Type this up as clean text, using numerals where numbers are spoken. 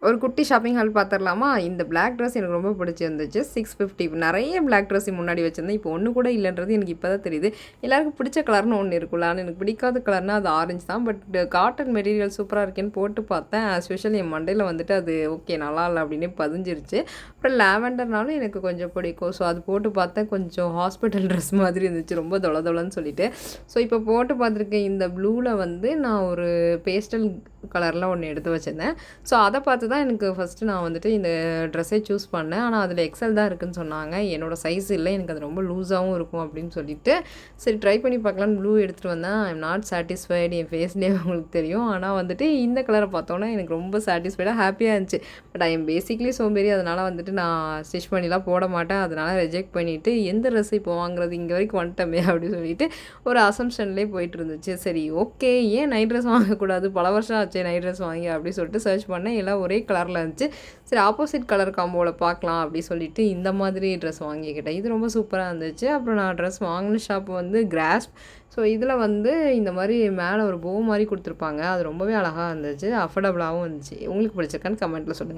ஒரு குட்டி shopping hall பார்த்துடலாமா? இந்த பிளாக் ட்ரெஸ் எனக்கு ரொம்ப பிடிச்சிருந்துச்சு. 650 நிறைய பிளாக் ட்ரெஸ் முன்னாடி வச்சிருந்தேன். இப்போ ஒன்று கூட இல்லைன்றது எனக்கு இப்போ தான் தெரியுது. எல்லாருக்கும் பிடிச்ச கலர்னு ஒன்று இருக்குல்ல. ஆனால் எனக்கு பிடிக்காத கலர்னா அது ஆரஞ்சு தான். பட் காட்டன் மெட்டீரியல் சூப்பராக இருக்கேன்னு போட்டு பார்த்தேன். ஆஸ் யூஷுவல் என் மண்டையில் வந்துட்டு அது ஓகே நல்லா இல்லை அப்படின்னே பதிஞ்சிருச்சு. அப்புறம் லாவெண்டர்னாலும் எனக்கு கொஞ்சம் பிடிக்கும். ஸோ அது போட்டு பார்த்தேன், கொஞ்சம் ஹாஸ்பிட்டல் ட்ரெஸ் மாதிரி இருந்துச்சு, ரொம்ப தொலைன்னு சொல்லிட்டு. ஸோ இப்போ போட்டு பார்த்துருக்கேன். இந்த ப்ளூவில் வந்து நான் ஒரு பேஸ்டல் கலரில் ஒன்று எடுத்து வச்சுருந்தேன். ஸோ அதை பார்த்து தான் எனக்கு ஃபஸ்ட்டு நான் வந்துட்டு இந்த ட்ரெஸ்ஸை சூஸ் பண்ணேன். ஆனால் அதில் எக்ஸல் தான் இருக்குதுன்னு சொன்னாங்க. என்னோடய சைஸ் இல்லை, எனக்கு அது ரொம்ப லூஸாகவும் இருக்கும் அப்படின்னு சொல்லிட்டு சரி ட்ரை பண்ணி பார்க்கலான்னு ப்ளூ எடுத்துகிட்டு வந்தேன். ஐ எம் நாட் சாட்டிஸ்ஃபைடு, என் ஃபேஸ்லேயே உங்களுக்கு தெரியும். ஆனால் வந்துட்டு இந்த கலரை பார்த்தோன்னே எனக்கு ரொம்ப சாட்டிஸ்ஃபைடாக ஹாப்பியாக இருந்துச்சு. பட் ஐ எம் பேசிக்லி சோம்பேறி, அதனால் வந்துட்டு நான் ஸ்டிச் பண்ணிலாம் போட மாட்டேன். அதனால் ரிஜெக்ட் பண்ணிவிட்டு எந்த ட்ரெஸ் இப்போ வாங்குறது, இங்கே வரைக்கும் வந்துட்டோமே அப்படின்னு சொல்லிட்டு ஒரு அசம்ஷன்லேயே போயிட்டு இருந்துச்சு. சரி ஓகே, ஏன் நைட் ட்ரெஸ் வாங்கக்கூடாது, பல வருஷம் ஆச்சு நைட் ட்ரெஸ் வாங்கி அப்படின்னு சொல்லிட்டு சர்ச் பண்ணேன். எல்லாம் ஒரே கலரில் இருந்துச்சு. சரி ஆப்போசிட் கலர் காம்போவில் பார்க்கலாம் அப்படி சொல்லிட்டு இந்த மாதிரி ட்ரெஸ் வாங்கிக்கிட்டேன். இது ரொம்ப சூப்பராக இருந்துச்சு. அப்புறம் நான் ட்ரெஸ் வாங்கின ஷாப் வந்து கிராஸ்ப். ஸோ இதில் வந்து இந்த மாதிரி மேலே ஒரு போ மாதிரி கொடுத்துருப்பாங்க. அது ரொம்பவே அழகாக இருந்துச்சு, அஃபோர்டபுளாகவும் இருந்துச்சு. உங்களுக்கு பிடிச்சிருக்கான்னு கமெண்ட்டில் சொல்லுங்கள்.